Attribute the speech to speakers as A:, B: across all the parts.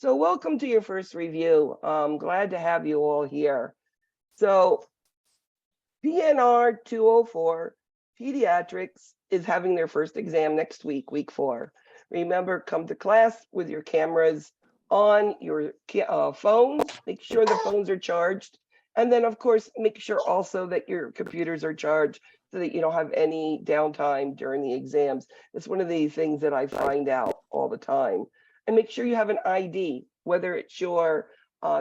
A: So welcome to your first review. I'm glad to have you all here. So PNR204, Pediatrics, is having their first exam next week, week 4. Remember, come to class with your cameras on, your phones. Make sure the phones are charged. And then, of course, make sure also that your computers are charged so that you don't have any downtime during the exams. It's one of the things that I find out all the time. And make sure you have an ID, whether it's your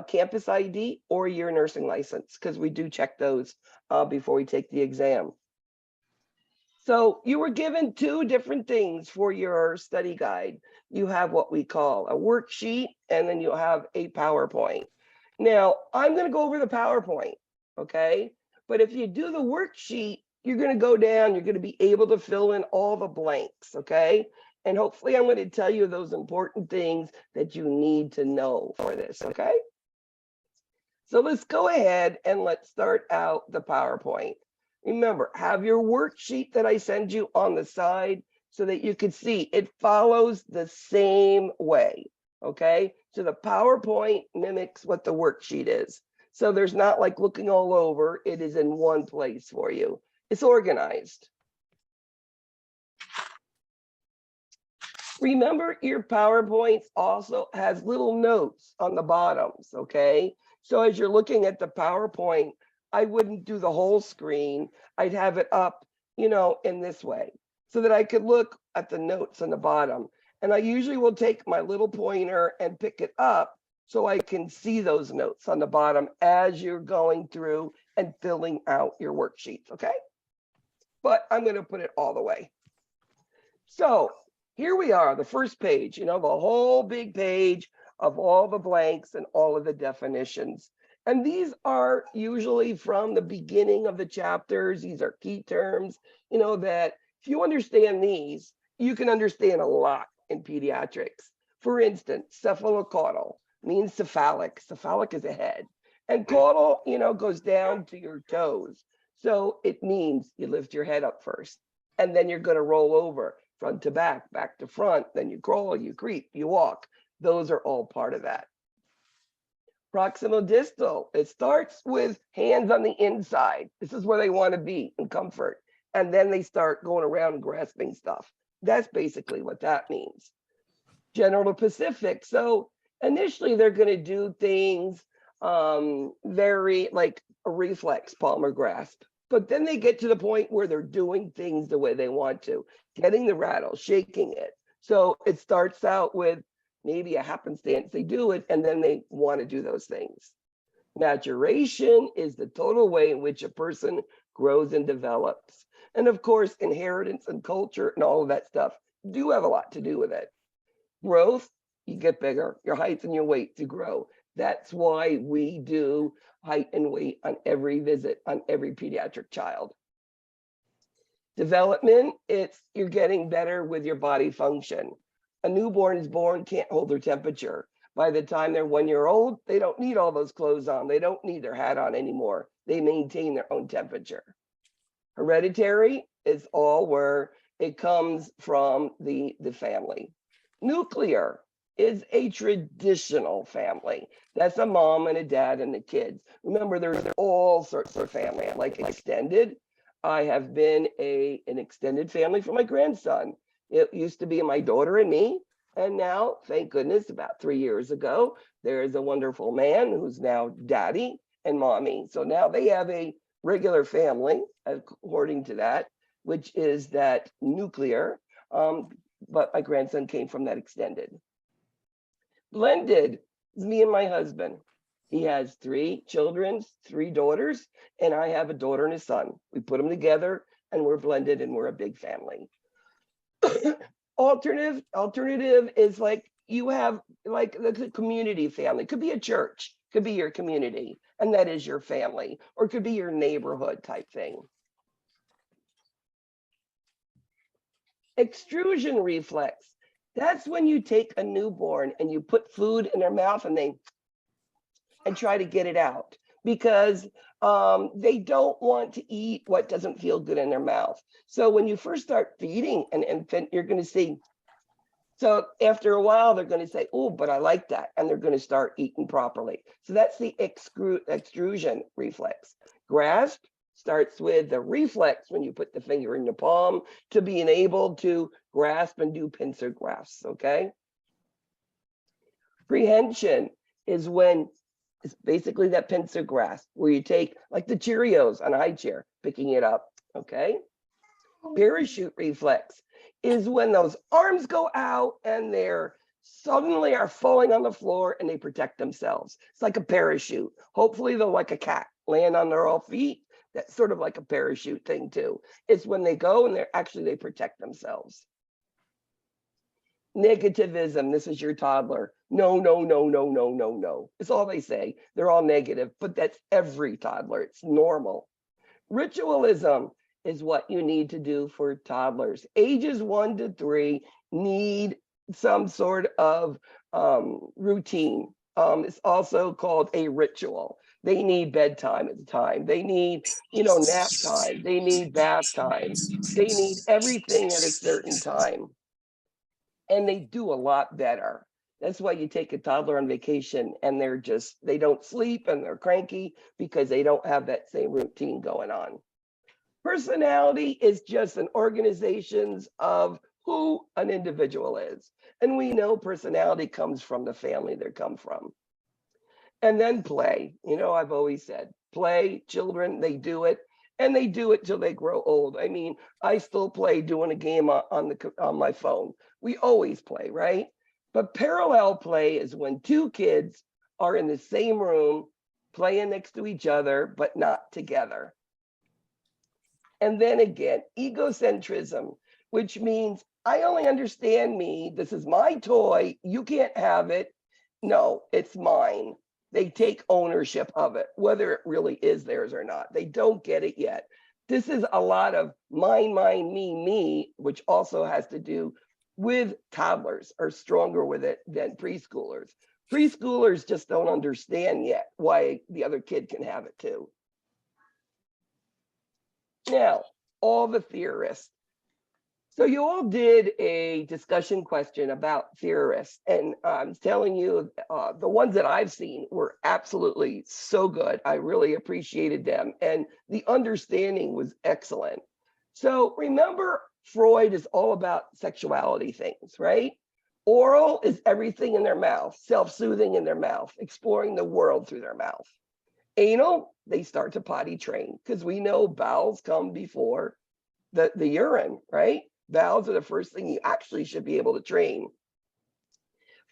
A: campus ID or your nursing license, because we do check those before we take the exam. So you were given 2 different things for your study guide. You have what we call a worksheet, and then you'll have a PowerPoint. Now, I'm going to go over the PowerPoint, okay? But if you do the worksheet, you're going to go down, you're going to be able to fill in all the blanks, okay? And hopefully I'm going to tell you those important things that you need to know for this, okay? So let's go ahead and let's start out the PowerPoint. Remember, have your worksheet that I send you on the side so that you can see it follows the same way, okay? So the PowerPoint mimics what the worksheet is. So there's not like looking all over, it is in one place for you. It's organized. Remember, your PowerPoint also has little notes on the bottoms, okay? So as you're looking at the PowerPoint, I wouldn't do the whole screen. I'd have it up, in this way so that I could look at the notes on the bottom. And I usually will take my little pointer and pick it up so I can see those notes on the bottom as you're going through and filling out your worksheets, okay? But I'm going to put it all the way. So here we are, the first page, the whole big page of all the blanks and all of the definitions. And these are usually from the beginning of the chapters. These are key terms, that if you understand these, you can understand a lot in pediatrics. For instance, cephalocaudal means cephalic. Cephalic is a head. And caudal, goes down to your toes. So it means you lift your head up first, and then you're going to roll over front to back, back to front. Then you crawl, you creep, you walk. Those are all part of that. Proximal distal, it starts with hands on the inside. This is where they want to be in comfort. And then they start going around and grasping stuff. That's basically what that means. General Pacific. So initially they're going to do things very like a reflex, palmar grasp. But then they get to the point where they're doing things the way they want to, getting the rattle, shaking it. So it starts out with maybe a happenstance, they do it, and then they want to do those things. Maturation is the total way in which a person grows and develops. And of course, inheritance and culture and all of that stuff do have a lot to do with it. Growth, you get bigger, your height and your weight to grow. That's why we do height and weight on every visit on every pediatric child. Development, you're getting better with your body function. A newborn is born, can't hold their temperature. By the time they're 1 year old, they don't need all those clothes on. They don't need their hat on anymore. They maintain their own temperature. Hereditary is all where it comes from the family. Nuclear is a traditional family. That's a mom and a dad and the kids. Remember, there's all sorts of family, like extended. I have been an extended family for my grandson. It used to be my daughter and me. And now, thank goodness, about 3 years ago, there is a wonderful man who's now daddy and mommy. So now they have a regular family, according to that, which is that nuclear. But my grandson came from that extended. Blended is me and my husband. He has 3 children, 3 daughters, and I have a daughter and a son. We put them together and we're blended and we're a big family. Alternative is like you have like the community family. It could be a church, could be your community, and that is your family, or it could be your neighborhood type thing. Extrusion reflex. That's when you take a newborn and you put food in their mouth and try to get it out, because they don't want to eat what doesn't feel good in their mouth. So when you first start feeding an infant, you're going to see So after a while, they're going to say, oh, but I like that. And they're going to start eating properly. So that's the extrusion reflex. Grasp starts with the reflex when you put the finger in the palm to being able to grasp and do pincer grasps, okay? Prehension is when it's basically that pincer grasp where you take like the Cheerios on a high chair, picking it up, okay? Parachute reflex is when those arms go out and they're suddenly are falling on the floor and they protect themselves. It's like a parachute. Hopefully they'll, like a cat, land on their all feet. That's sort of like a parachute thing too. It's when they go and they protect themselves. Negativism, this is your toddler. No, no, no, no, no, no, no. It's all they say. They're all negative, but that's every toddler. It's normal. Ritualism is what you need to do for toddlers. Ages 1 to 3 need some sort of routine. It's also called a ritual. They need bedtime at the time. They need, nap time. They need bath time. They need everything at a certain time. And they do a lot better. That's why you take a toddler on vacation and they don't sleep and they're cranky because they don't have that same routine going on. Personality is just an organization of who an individual is. And we know personality comes from the family they come from. And then play. I've always said, play, children, they do it. And they do it till they grow old. I mean, I still play doing a game on my phone. We always play, right? But parallel play is when two kids are in the same room, playing next to each other, but not together. And then again, egocentrism, which means I only understand me. This is my toy. You can't have it. No, it's mine. They take ownership of it, whether it really is theirs or not. They don't get it yet. This is a lot of mine, me, which also has to do with toddlers are stronger with it than preschoolers. Preschoolers just don't understand yet why the other kid can have it too. Now, all the theorists. So you all did a discussion question about theorists, and I'm telling you, the ones that I've seen were absolutely so good. I really appreciated them, and the understanding was excellent. So remember, Freud is all about sexuality things, right? Oral is everything in their mouth, self-soothing in their mouth, exploring the world through their mouth. Anal, they start to potty train because we know bowels come before the urine, right? Bowels are the first thing you actually should be able to train.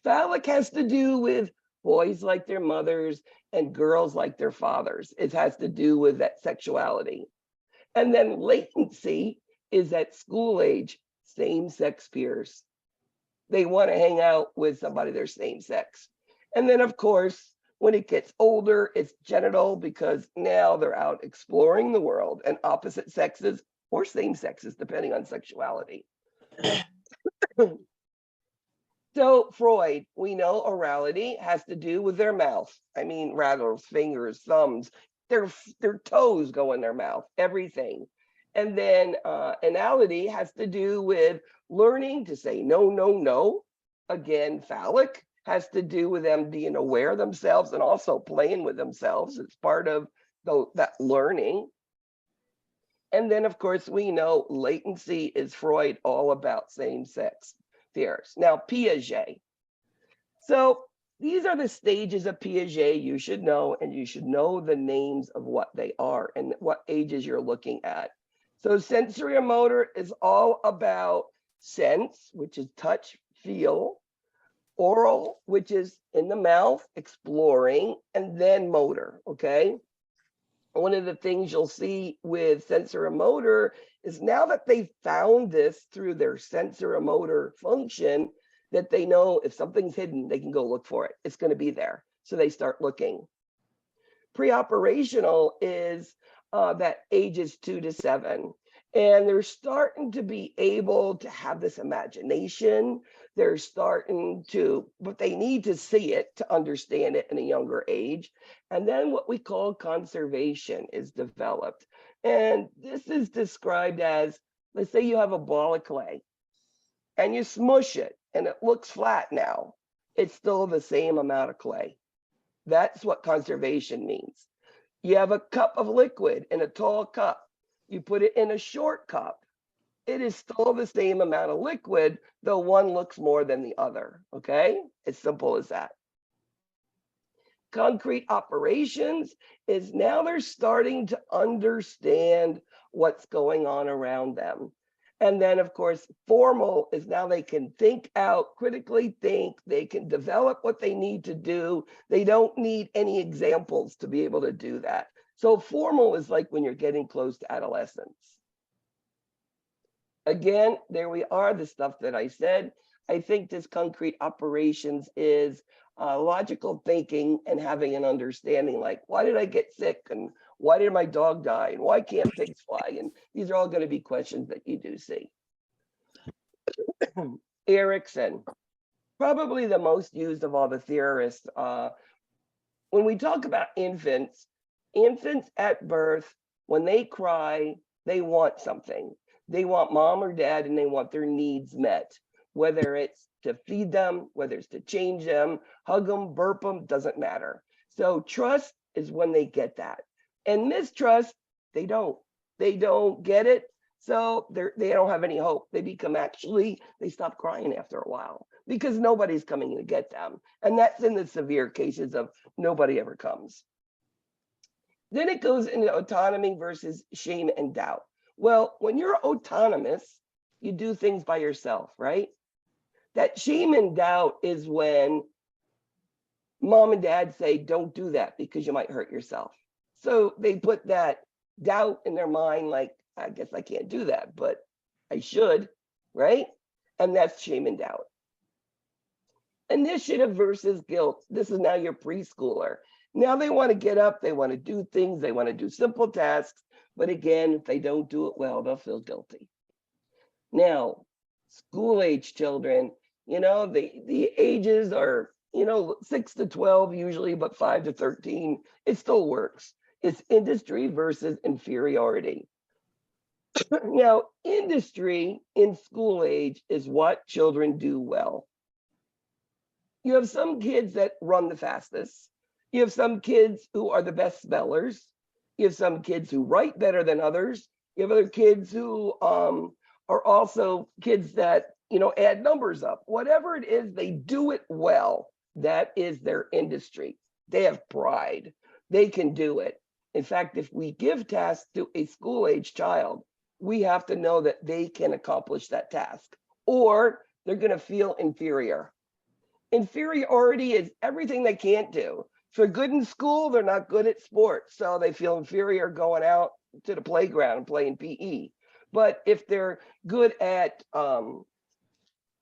A: Phallic has to do with boys like their mothers and girls like their fathers. It has to do with that sexuality. And then latency is at school age, same-sex peers. They want to hang out with somebody their same sex. And then, of course, when it gets older, it's genital because now they're out exploring the world, and opposite sexes or same sexes, depending on sexuality. So Freud, we know orality has to do with their mouth. I mean, rather fingers, thumbs, their toes go in their mouth, everything. And then anality has to do with learning to say no, no, no. Again, phallic has to do with them being aware of themselves and also playing with themselves. It's part of that learning. And then, of course, we know latency is Freud all about same-sex pairs. Now, Piaget. So these are the stages of Piaget you should know, and you should know the names of what they are and what ages you're looking at. So sensorimotor is all about sense, which is touch, feel, oral, which is in the mouth, exploring, and then motor, okay? One of the things you'll see with sensorimotor is now that they've found this through their sensorimotor function, that they know if something's hidden, they can go look for it. It's going to be there. So they start looking. Preoperational is that ages 2 to 7. And they're starting to be able to have this imagination. They're starting to, but they need to see it to understand it in a younger age. And then what we call conservation is developed. And this is described as, let's say you have a ball of clay and you smush it and it looks flat now, it's still the same amount of clay. That's what conservation means. You have a cup of liquid in a tall cup. You put it in a short cup. It is still the same amount of liquid, though one looks more than the other, okay? As simple as that. Concrete operations is now they're starting to understand what's going on around them. And then, of course, formal is now they can think out, critically think, they can develop what they need to do. They don't need any examples to be able to do that. So formal is like when you're getting close to adolescence. Again, there we are, the stuff that I said. I think this concrete operations is logical thinking and having an understanding, like, why did I get sick? And why did my dog die? And why can't pigs fly? And these are all going to be questions that you do see. Erikson, probably the most used of all the theorists. When we talk about infants at birth, when they cry, they want something. They want mom or dad, and they want their needs met, whether it's to feed them, whether it's to change them, hug them, burp them, doesn't matter. So trust is when they get that. And mistrust, they don't get it. So they don't have any hope. They they stop crying after a while because nobody's coming to get them. And that's in the severe cases of nobody ever comes. Then it goes into autonomy versus shame and doubt. Well, when you're autonomous, you do things by yourself, right? That shame and doubt is when mom and dad say, don't do that because you might hurt yourself. So they put that doubt in their mind, like, I guess I can't do that, but I should, right? And that's shame and doubt. Initiative versus guilt. This is now your preschooler. Now they want to get up, they want to do things, they want to do simple tasks, but again, if they don't do it well, they'll feel guilty. Now, school age children, the ages are, 6 to 12 usually, but 5 to 13, it still works. It's industry versus inferiority. Now, industry in school age is what children do well. You have some kids that run the fastest. You have some kids who are the best spellers. You have some kids who write better than others. You have other kids who are also kids that, add numbers up. Whatever it is, they do it well. That is their industry. They have pride. They can do it. In fact, if we give tasks to a school age child, we have to know that they can accomplish that task, or they're going to feel inferior. Inferiority is everything they can't do. If they're good in school, they're not good at sports, so they feel inferior going out to the playground and playing PE. But if they're good at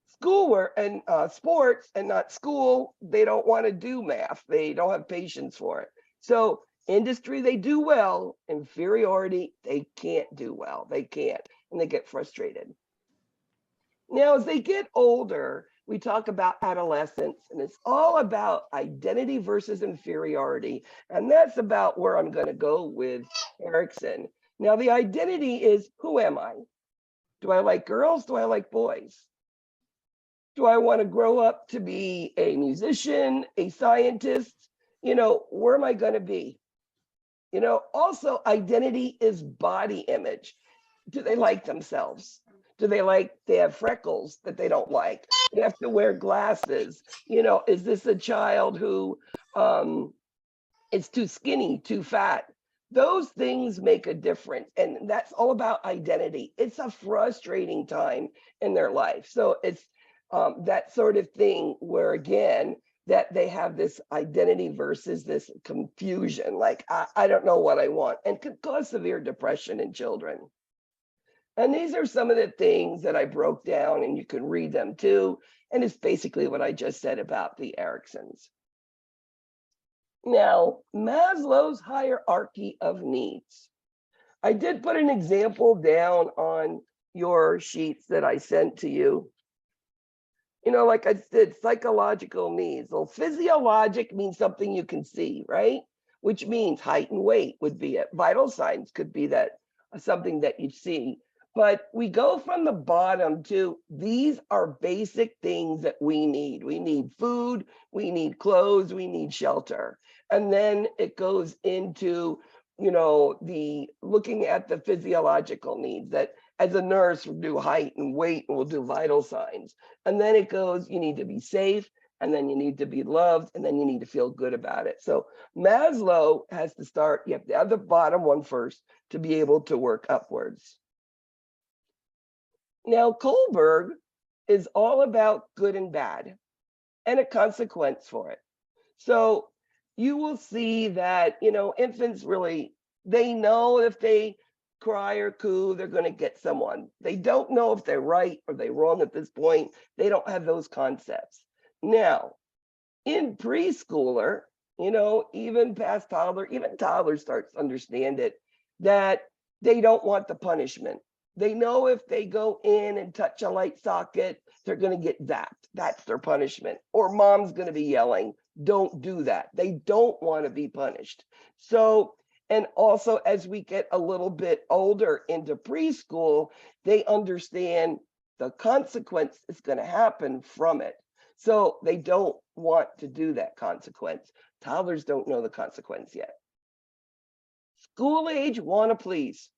A: schoolwork and sports and not school, they don't want to do math. They don't have patience for it. So industry, they do well. Inferiority, they can't do well. They can't, and they get frustrated. Now, as they get older, we talk about adolescence, and it's all about identity versus inferiority. And that's about where I'm going to go with Erikson. Now, the identity is, who am I? Do I like girls? Do I like boys? Do I want to grow up to be a musician, a scientist? Where am I going to be? Also, identity is body image. Do they like themselves? Do they have freckles that they don't like? They have to wear glasses. Is this a child who is too skinny, too fat? Those things make a difference. And that's all about identity. It's a frustrating time in their life. So it's that sort of thing where, again, that they have this identity versus this confusion. Like, I don't know what I want, and could cause severe depression in children. And these are some of the things that I broke down, and you can read them too. And it's basically what I just said about the Eriksons. Now, Maslow's hierarchy of needs. I did put an example down on your sheets that I sent to you. Like I said, psychological needs. Well, physiologic means something you can see, right? Which means height and weight would be it. Vital signs could be that something that you see. But we go from the bottom to these are basic things that we need. We need food, we need clothes, we need shelter. And then it goes into, the looking at the physiological needs that as a nurse we'll do height and weight and we'll do vital signs. And then it goes, you need to be safe, and then you need to be loved, and then you need to feel good about it. So Maslow has to start, you have to have the bottom one first to be able to work upwards. Now, Kohlberg is all about good and bad and a consequence for it. So you will see that, infants really, they know if they cry or coo, they're going to get someone. They don't know if they're right or they're wrong at this point. They don't have those concepts. Now, in preschooler, even past toddler, even toddler starts to understand it, that they don't want the punishment. They know if they go in and touch a light socket, they're going to get zapped. That's their punishment. Or mom's going to be yelling, don't do that. They don't want to be punished. So, and also as we get a little bit older into preschool, they understand the consequence is going to happen from it. So they don't want to do that consequence. Toddlers don't know the consequence yet. School age want to please.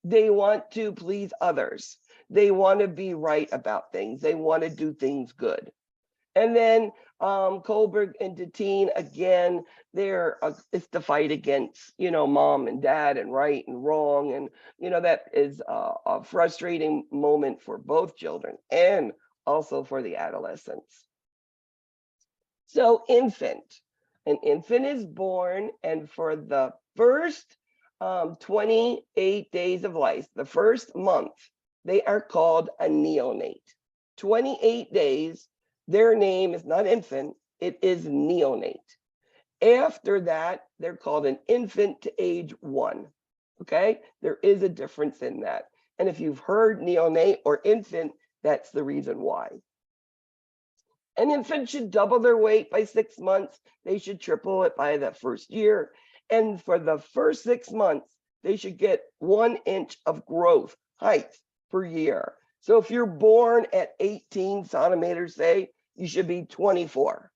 A: They want to please others. They want to be right about things. They want to do things good. And then Kohlberg into teen, again, it's the fight against, mom and dad and right and wrong. And, that is a frustrating moment for both children and also for the adolescents. So an infant is born, and for the first 28 days of life, the first month, they are called a neonate. 28 days, their name is not infant, it is neonate. After that, they're called an infant to age 1. Okay, there is a difference in that. And if you've heard neonate or infant, that's the reason why. An infant should double their weight by 6 months. They should triple it by the first year. And for the first 6 months, they should get 1 inch of growth height per year. So if you're born at 18 centimeters, say, you should be 24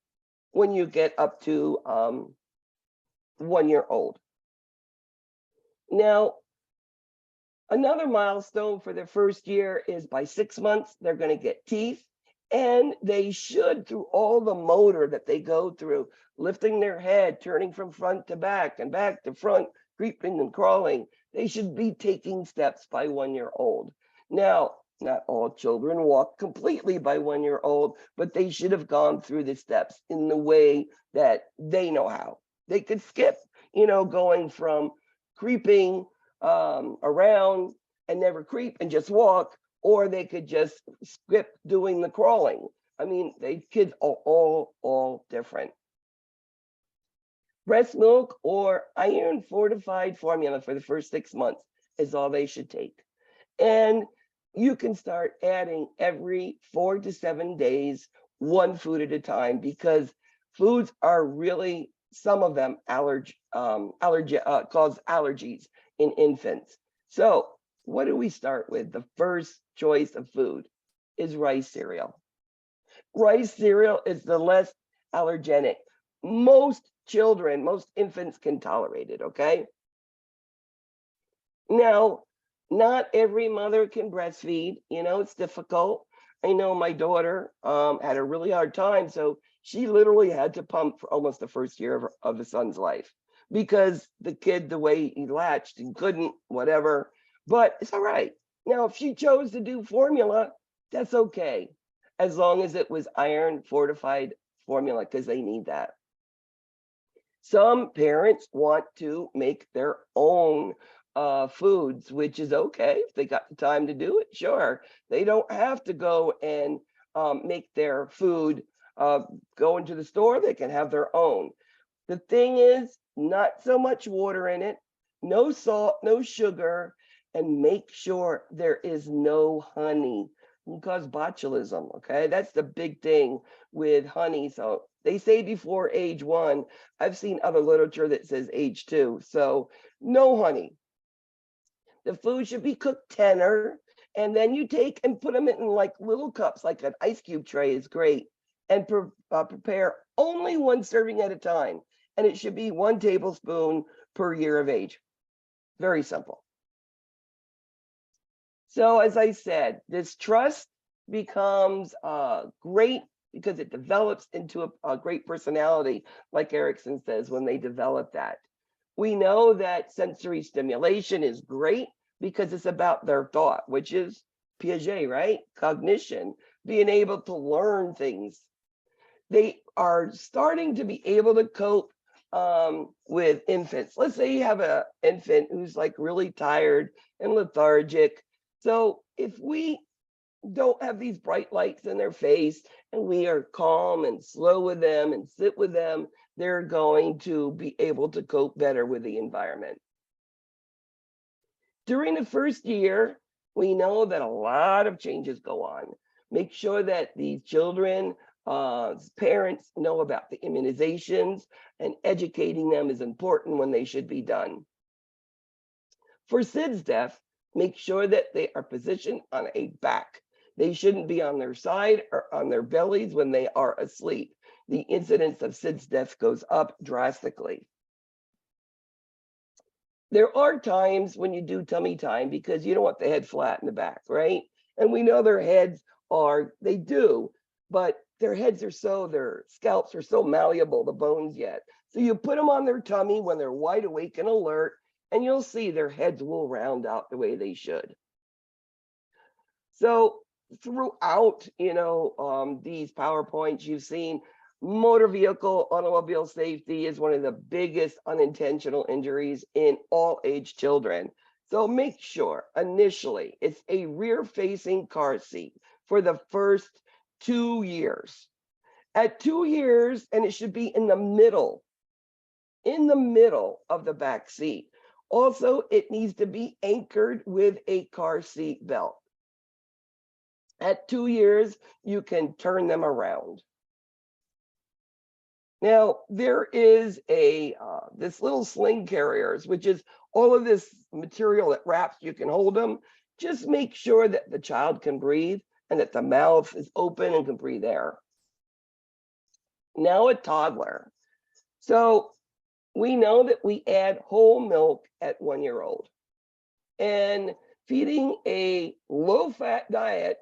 A: when you get up to 1 year old. Now, another milestone for their first year is by 6 months, they're going to get teeth. And they should, through all the motor that they go through, lifting their head, turning from front to back and back to front, creeping and crawling, they should be taking steps by 1 year old. Now, not all children walk completely by 1 year old, but they should have gone through the steps in the way that they know how. They could skip, going from creeping around and never creep and just walk, or they could just skip doing the crawling. I mean, kids are all different. Breast milk or iron fortified formula for the first 6 months is all they should take. And you can start adding every 4 to 7 days, 1 food at a time, because foods are really, some of them cause allergies in infants. So what do we start with? The first choice of food is rice cereal. Rice cereal is the less allergenic. Most children, most infants can tolerate it, okay? Now, not every mother can breastfeed. It's difficult. I know my daughter had a really hard time, so she literally had to pump for almost the first year of his son's life because the kid, the way he latched and couldn't, whatever. But it's all right. Now, if she chose to do formula, that's okay, as long as it was iron fortified formula, because they need that. Some parents want to make their own foods, which is okay. If they got the time to do it, sure. They don't have to go and make their food, go into the store. They can have their own. The thing is, not so much water in it, no salt, no sugar, and make sure there is no honey. It can cause botulism, okay? That's the big thing with honey. So they say before age 1. I've seen other literature that says age 2. So no honey. The food should be cooked tender. And then you take and put them in like little cups, like an ice cube tray is great. And prepare only one serving at a time. And it should be 1 tablespoon per year of age. Very simple. So as I said, this trust becomes great because it develops into a great personality, like Erikson says, when they develop that. We know that sensory stimulation is great because it's about their thought, which is Piaget, right? Cognition, being able to learn things. They are starting to be able to cope with infants. Let's say you have an infant who's like really tired and lethargic. So if we don't have these bright lights in their face and we are calm and slow with them and sit with them, they're going to be able to cope better with the environment. During the first year, we know that a lot of changes go on. Make sure that these children, parents know about the immunizations, and educating them is important when they should be done. For SIDS deaf, make sure that they are positioned on a back. They shouldn't be on their side or on their bellies when they are asleep. The incidence of SIDS death goes up drastically. There are times when you do tummy time because you don't want the head flat in the back, right? And we know their heads are, they do, but their heads are so, their scalps are so malleable, the bones yet. So you put them on their tummy when they're wide awake and alert, and you'll see their heads will round out the way they should. So throughout, these PowerPoints, you've seen motor vehicle, automobile safety is one of the biggest unintentional injuries in all age children. So make sure initially it's a rear facing car seat for the first 2 years. At 2 years, and it should be in the middle of the back seat. Also, it needs to be anchored with a car seat belt. At 2 years, you can turn them around. Now, there is this little sling carriers, which is all of this material that wraps, you can hold them. Just make sure that the child can breathe and that the mouth is open and can breathe air. Now a toddler. So we know that we add whole milk at 1 year old. And feeding a low-fat diet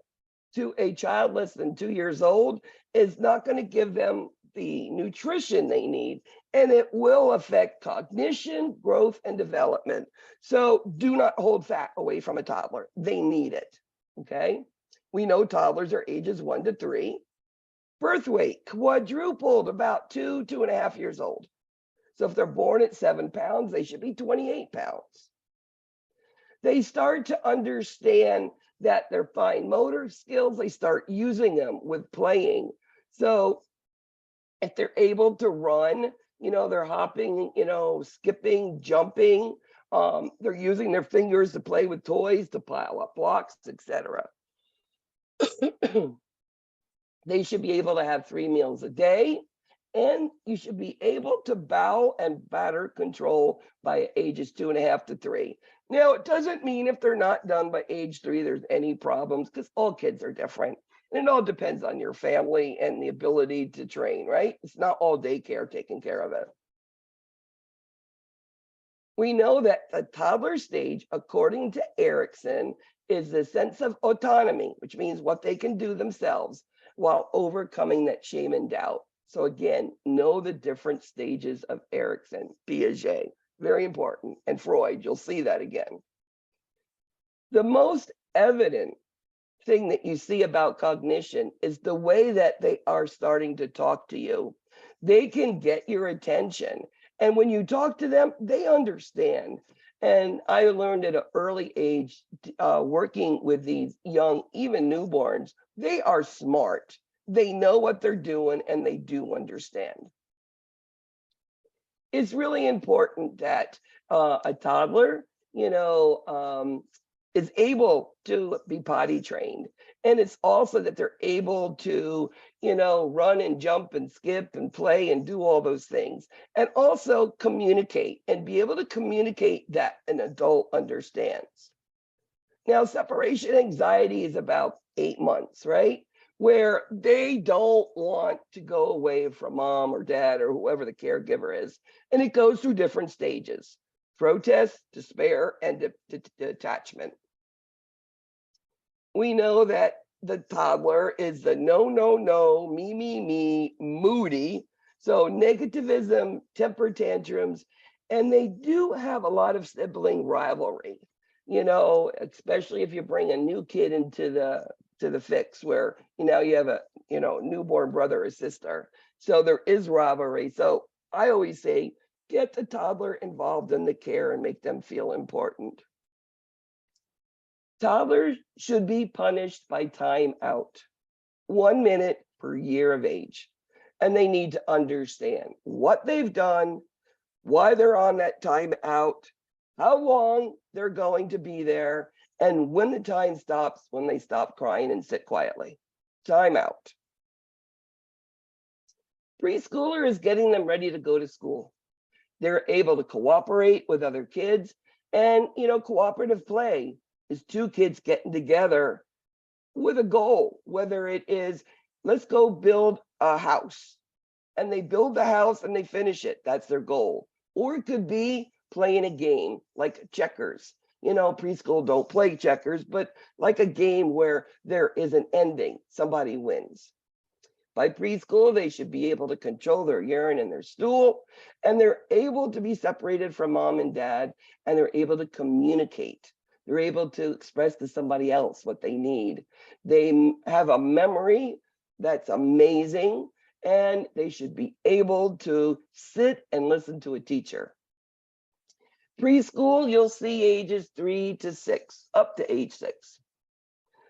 A: to a child less than 2 years old is not going to give them the nutrition they need, and it will affect cognition, growth, and development. So do not hold fat away from a toddler. They need it, okay? We know toddlers are ages 1 to 3. Birth weight quadrupled about 2.5 years old. So if they're born at 7 pounds, they should be 28 pounds. They start to understand that their fine motor skills, they start using them with playing. So if they're able to run, they're hopping, skipping, jumping, they're using their fingers to play with toys, to pile up blocks, etc. They should be able to have 3 meals a day, and you should be able to bowel and bladder control by ages 2.5 to 3. Now, it doesn't mean if they're not done by age 3, there's any problems, because all kids are different. And it all depends on your family and the ability to train, right? It's not all daycare taking care of it. We know that the toddler stage, according to Erikson, is the sense of autonomy, which means what they can do themselves while overcoming that shame and doubt. So again, know the different stages of Erikson, Piaget, very important, and Freud, you'll see that again. The most evident thing that you see about cognition is the way that they are starting to talk to you. They can get your attention. And when you talk to them, they understand. And I learned at an early age, working with these young, even newborns, they are smart. They know what they're doing and they do understand. It's really important that a toddler, is able to be potty trained. And it's also that they're able to, run and jump and skip and play and do all those things. And also communicate and be able to communicate that an adult understands. Now, separation anxiety is about 8 months, right? Where they don't want to go away from mom or dad or whoever the caregiver is. And it goes through different stages: protest, despair, and detachment. We know that the toddler is the no, no, no, me, moody. So negativism, temper tantrums, and they do have a lot of sibling rivalry, especially if you bring a new kid into the fix where, you have a, newborn brother or sister. So there is rivalry. So I always say, get the toddler involved in the care and make them feel important. Toddlers should be punished by time out, 1 minute per year of age. And they need to understand what they've done, why they're on that time out, how long they're going to be there, and when the time stops, when they stop crying and sit quietly. Time out. Preschooler is getting them ready to go to school. They're able to cooperate with other kids, and cooperative play is two kids getting together with a goal, whether it is, let's go build a house, and they build the house and they finish it. That's their goal. Or it could be playing a game like checkers. Preschool don't play checkers, but like a game where there is an ending, somebody wins. By preschool, they should be able to control their urine and their stool, and they're able to be separated from mom and dad, and they're able to communicate. They're able to express to somebody else what they need. They have a memory that's amazing, and they should be able to sit and listen to a teacher. Preschool, you'll see ages 3 to 6, up to age 6.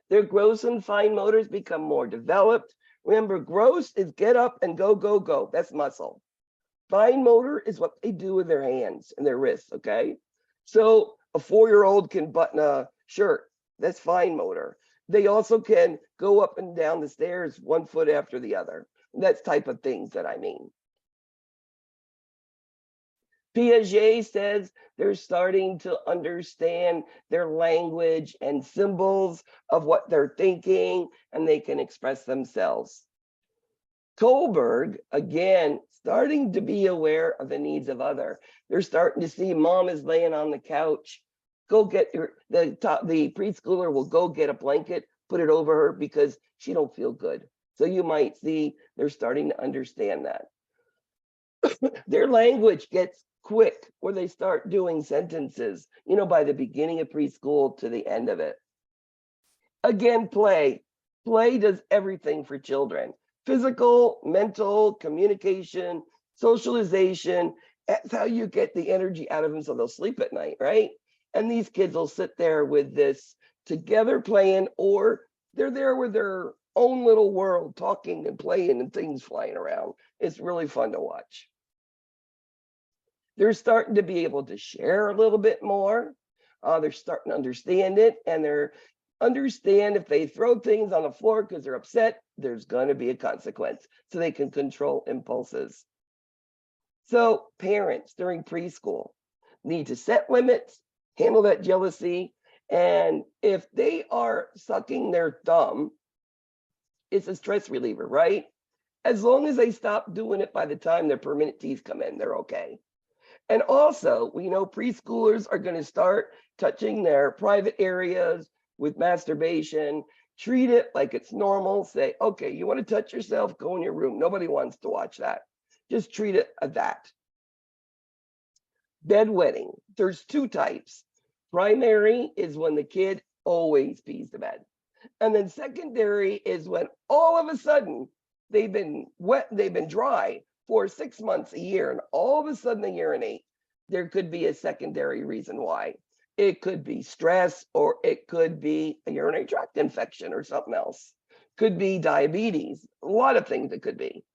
A: Their gross and fine motors become more developed. Remember, gross is get up and go, go, go. That's muscle. Fine motor is what they do with their hands and their wrists, okay? So a 4-year-old can button a shirt. That's fine motor. They also can go up and down the stairs 1 foot after the other. That's type of things that I mean. Piaget says they're starting to understand their language and symbols of what they're thinking, and they can express themselves. Kohlberg, again, starting to be aware of the needs of other. They're starting to see mom is laying on the couch. Go get the preschooler will go get a blanket, put it over her because she don't feel good. So you might see they're starting to understand that. Their language gets quick where they start doing sentences, by the beginning of preschool to the end of it. Again, play. Play does everything for children. Physical, mental, communication, socialization. That's how you get the energy out of them so they'll sleep at night, right? And these kids will sit there with this together playing, or they're there with their own little world talking and playing and things flying around. It's really fun to watch. They're starting to be able to share a little bit more. They're starting to understand it, and they're understand if they throw things on the floor because they're upset, there's going to be a consequence, so they can control impulses. So parents during preschool need to set limits, handle that jealousy, and if they are sucking their thumb, it's a stress reliever, right? As long as they stop doing it by the time their permanent teeth come in, they're okay. And also, we know preschoolers are going to start touching their private areas with masturbation. Treat it like it's normal. Say, okay, you want to touch yourself, go in your room. Nobody wants to watch that. Just treat it as that. Bedwetting. There's 2 types. Primary is when the kid always pees the bed. And then secondary is when all of a sudden they've been wet, they've been dry for 6 months, a year, and all of a sudden they urinate. There could be a secondary reason why. It could be stress, or it could be a urinary tract infection or something else. Could be diabetes, a lot of things it could be.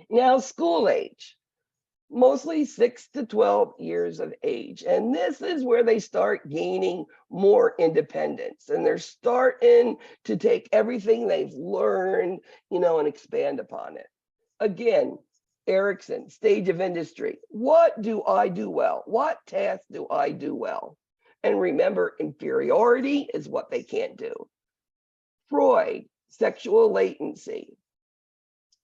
A: Now, school age, mostly 6 to 12 years of age. And this is where they start gaining more independence, and they're starting to take everything they've learned, and expand upon it. Again, Erikson, stage of industry. What do I do well? What tasks do I do well? And remember, inferiority is what they can't do. Freud, sexual latency.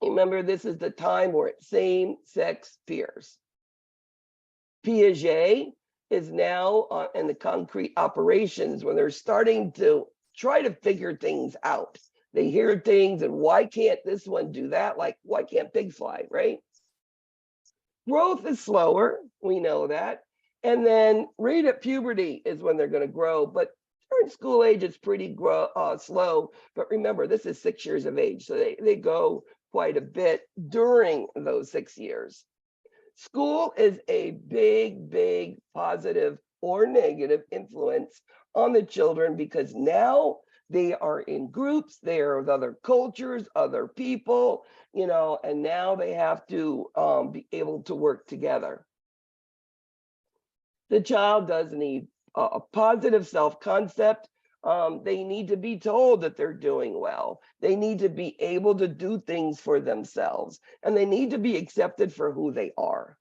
A: Remember, this is the time where it's same-sex peers. Piaget is now in the concrete operations when they're starting to try to figure things out. They hear things and why can't this one do that? Like, why can't pigs fly, right? Growth is slower, we know that. And then right at puberty is when they're going to grow, but during school age, it's pretty slow. But remember, this is 6 years of age, so they go quite a bit during those 6 years. School is a big, big positive or negative influence on the children because now they are in groups, they are with other cultures, other people, you know, and now they have to be able to work together. The child does need a positive self-concept. They need to be told that they're doing well. They need to be able to do things for themselves, and they need to be accepted for who they are.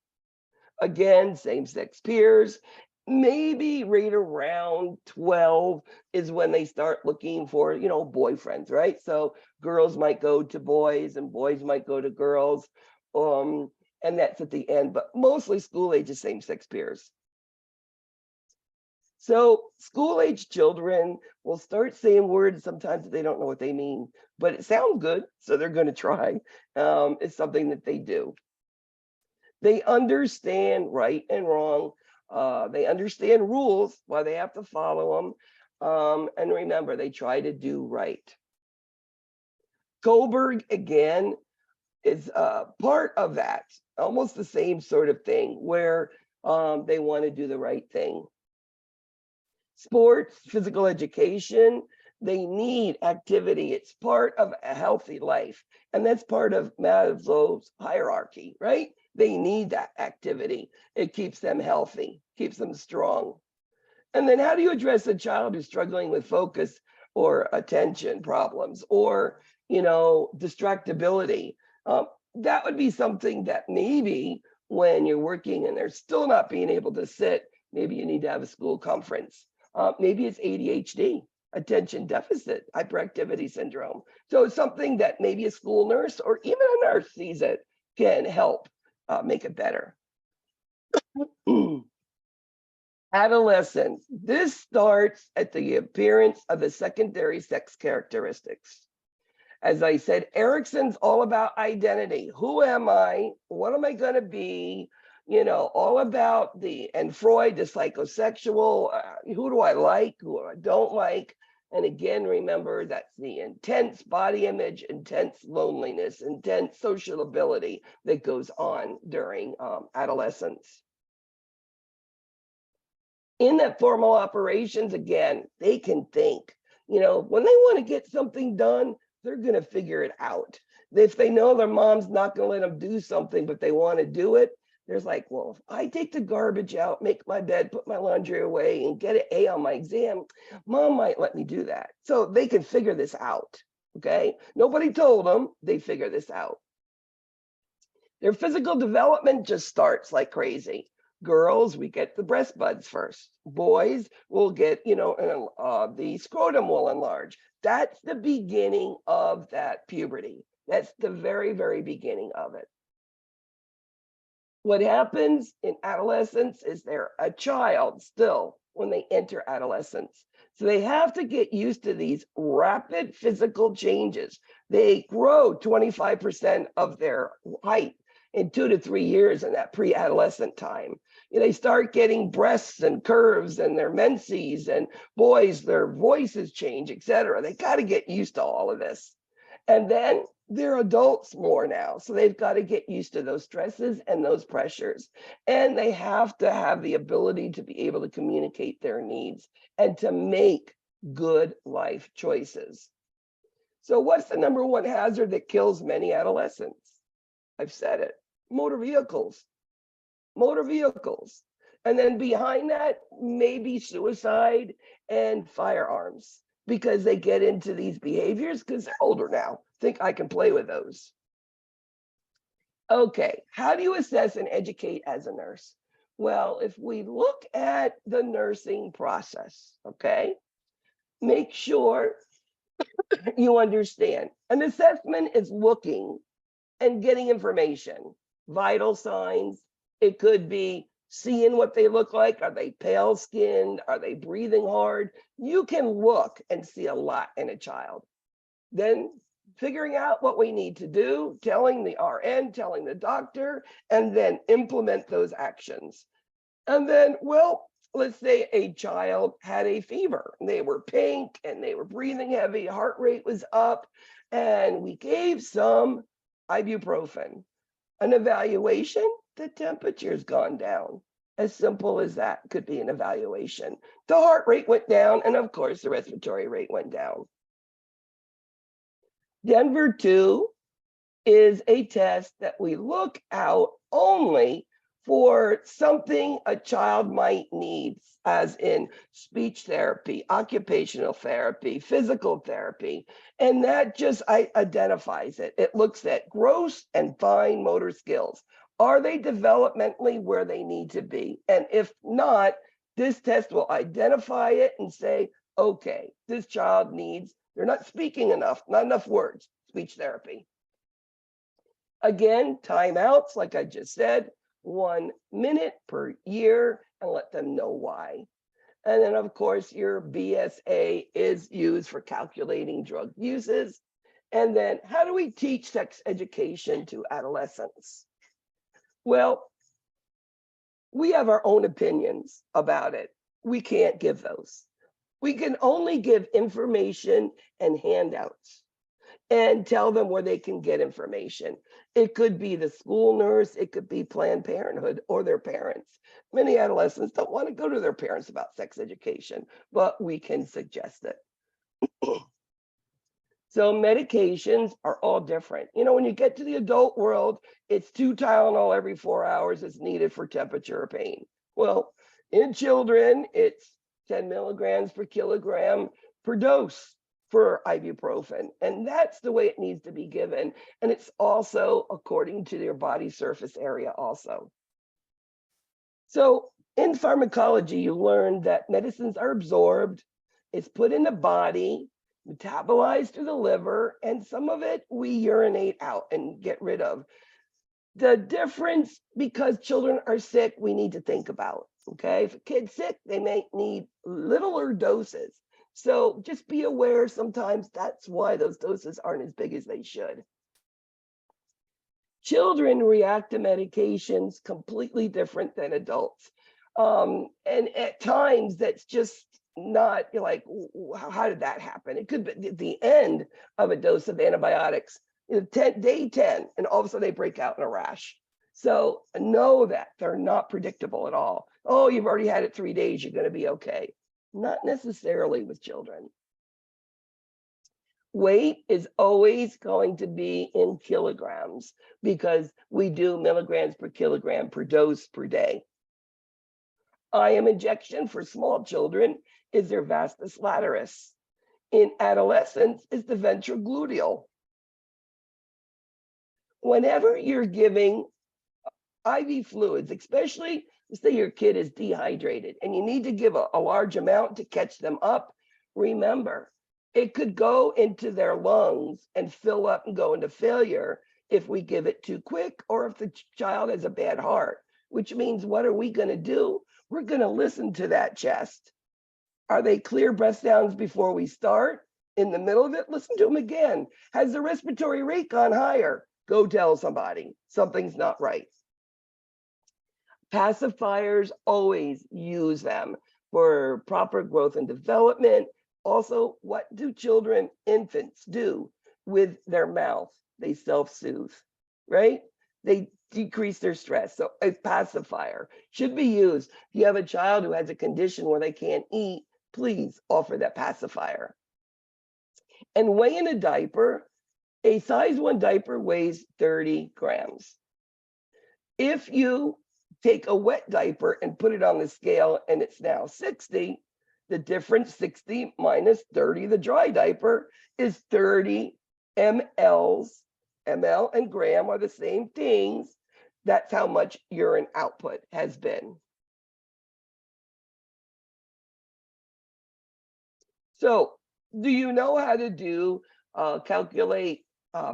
A: Again, same-sex peers. Maybe right around 12 is when they start looking for, you know, boyfriends, right? So girls might go to boys and boys might go to girls. And that's at the end, but mostly school age is same-sex peers. So school-age children will start saying words sometimes that they don't know what they mean, but it sounds good, so they're going to try. It's something that they do. They understand right and wrong. They understand rules, why they have to follow them. And remember, they try to do right. Kohlberg, again, is part of that, almost the same sort of thing, where they want to do the right thing. Sports, physical education, they need activity. It's part of a healthy life. And that's part of Maslow's hierarchy, right? They need that activity. It keeps them healthy, keeps them strong. And then how do you address a child who's struggling with focus or attention problems or, you know, distractibility? That would be something that maybe when you're working and they're still not being able to sit, maybe you need to have a school conference. Maybe it's ADHD, attention deficit hyperactivity syndrome. So it's something that maybe a school nurse or even a nurse sees it can help make it better. Adolescence. This starts at the appearance of the secondary sex characteristics. As I said, Erikson's all about identity. Who am I? What am I going to be? You know, all about and Freud, the psychosexual, who do I like, who I don't like. And again, remember that's the intense body image, intense loneliness, intense social ability that goes on during adolescence. In that formal operations, again, they can think. You know, when they want to get something done, they're going to figure it out. If they know their mom's not going to let them do something, but they want to do it, there's like, well, if I take the garbage out, make my bed, put my laundry away, and get an A on my exam, mom might let me do that. So they can figure this out, okay? Nobody told them, they figure this out. Their physical development just starts like crazy. Girls, we get the breast buds first. Boys will get, you know, the scrotum will enlarge. That's the beginning of that puberty. That's the very, very beginning of it. What happens in adolescence is they're a child still when they enter adolescence. So they have to get used to these rapid physical changes. They grow 25% of their height in 2 to 3 years in that pre-adolescent time. You know, they start getting breasts and curves and their menses, and boys, their voices change, etc. They got to get used to all of this. And then they're adults more now, so they've got to get used to those stresses and those pressures. And they have to have the ability to be able to communicate their needs and to make good life choices. So what's the number one hazard that kills many adolescents? I've said it, motor vehicles. Motor vehicles. And then behind that, maybe suicide and firearms, because they get into these behaviors because they're older now. Think I can play with those. Okay, how do you assess and educate as a nurse? Well, if we look at the nursing process, okay, make sure you understand. An assessment is looking and getting information, vital signs. It could be seeing what they look like. Are they pale skinned? Are they breathing hard? You can look and see a lot in a child. Then figuring out what we need to do, telling the RN, telling the doctor, and then implement those actions. And then, well, let's say a child had a fever. They were pink and they were breathing heavy, heart rate was up, and we gave some ibuprofen. An evaluation, the temperature's gone down. As simple as that could be an evaluation. The heart rate went down, and of course, the respiratory rate went down. Denver 2 is a test that we look out only for something a child might need, as in speech therapy, occupational therapy, physical therapy, and that just identifies it. It looks at gross and fine motor skills. Are they developmentally where they need to be? And if not, this test will identify it and say, okay, this child needs, they're not speaking enough, not enough words, speech therapy. Again, timeouts, like I just said, 1 minute per year, and let them know why. And then, of course, your BSA is used for calculating drug uses. And then, how do we teach sex education to adolescents? Well, we have our own opinions about it. We can't give those. We can only give information and handouts and tell them where they can get information. It could be the school nurse, it could be Planned Parenthood or their parents. Many adolescents don't want to go to their parents about sex education, but we can suggest it. So medications are all different. You know, when you get to the adult world, it's 2 Tylenol every 4 hours is needed for temperature or pain. Well, in children, it's 10 milligrams per kilogram per dose for ibuprofen. And that's the way it needs to be given. And it's also according to their body surface area also. So in pharmacology, you learn that medicines are absorbed, it's put in the body, metabolized through the liver, and some of it we urinate out and get rid of. The difference, because children are sick, we need to think about, okay? If a kid's sick, they may need littler doses. So just be aware sometimes that's why those doses aren't as big as they should. Children react to medications completely different than adults. And at times that's just not, you're like, how did that happen? It could be the end of a dose of antibiotics, day 10, and all of a sudden they break out in a rash. So know that they're not predictable at all. Oh, you've already had it 3 days, you're going to be okay. Not necessarily with children. Weight is always going to be in kilograms because we do milligrams per kilogram per dose per day. IM injection for small children is their vastus lateralis. In adolescents, is the ventrogluteal. Whenever you're giving IV fluids, especially let's say your kid is dehydrated and you need to give a large amount to catch them up, remember, it could go into their lungs and fill up and go into failure if we give it too quick or if the child has a bad heart, which means what are we going to do? We're going to listen to that chest. Are they clear breath sounds before we start? In the middle of it, listen to them again. Has the respiratory rate gone higher? Go tell somebody something's not right. Pacifiers, always use them for proper growth and development. Also, what do children, infants do with their mouth? They self-soothe, right? They decrease their stress. So a pacifier should be used. If you have a child who has a condition where they can't eat, please offer that pacifier. And weigh in a diaper. A size 1 diaper weighs 30 grams. If you take a wet diaper and put it on the scale and it's now 60, the difference, 60 minus 30, the dry diaper, is 30 mLs. ml and gram are the same things. That's how much urine output has been. So do you know how to do calculate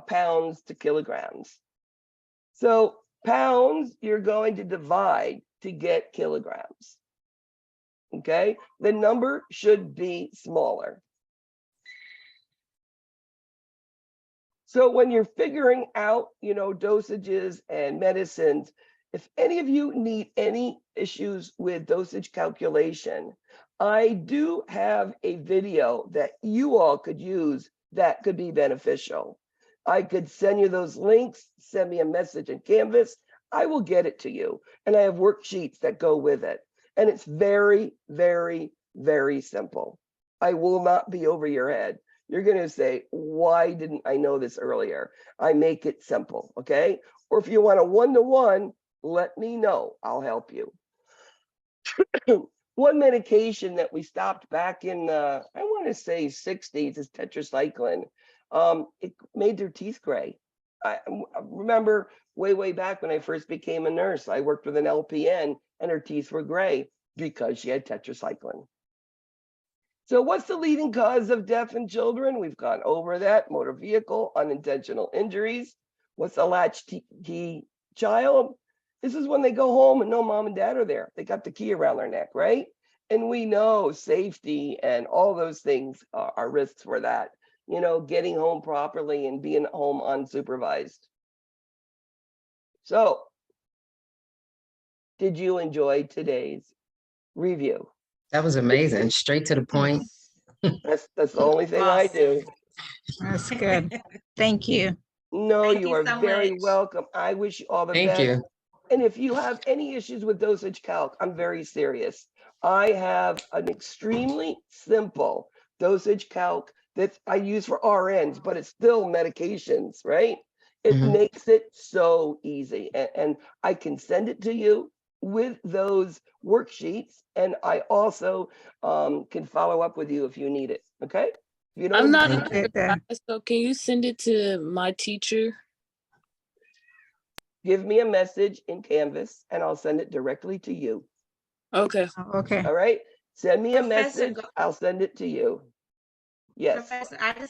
A: pounds to kilograms? So pounds, you're going to divide to get kilograms. Okay, the number should be smaller. So when you're figuring out, dosages and medicines, if any of you need any issues with dosage calculation, I do have a video that you all could use that could be beneficial. I could send you those links, send me a message in Canvas. I will get it to you. And I have worksheets that go with it. And it's very, very, very simple. I will not be over your head. You're going to say, why didn't I know this earlier? I make it simple, okay? Or if you want a one-to-one, let me know. I'll help you. One medication that we stopped back in the, I want to say 60s is tetracycline. It made their teeth gray. I remember way back when I first became a nurse, I worked with an LPN and her teeth were gray because she had tetracycline. So what's the leading cause of death in children? We've gone over that. Motor vehicle, unintentional injuries. What's a latchkey child? This is when they go home and no mom and dad are there. They got the key around their neck, right? And we know safety and all those things are risks for that. Getting home properly and being home unsupervised. So, did you enjoy today's review?
B: That was amazing. Straight to the point.
A: That's the only thing I do.
C: That's good. Thank you.
A: No,
D: Thank
A: you
D: you
A: are
D: so
A: very
D: much.
A: welcome. I wish you all the
B: Thank
A: best.
B: you.
A: And if you have any issues with dosage calc, I'm very serious. I have an extremely simple dosage calc that I use for RNs, but it's still medications, right? It
B: Mhm.
A: makes it so easy. And I can send it to you with those worksheets. And I also can follow up with you if you need it. Okay? If you don't,
E: I'm not
C: Thank
E: under
C: you.
E: class, so can you send it to my teacher?
A: give me a message in Canvas and I'll send it directly to you.
E: Okay.
C: Okay.
A: All right? Send me a
D: Professor
A: message. I'll send it to you. Yes.
D: Professor, I just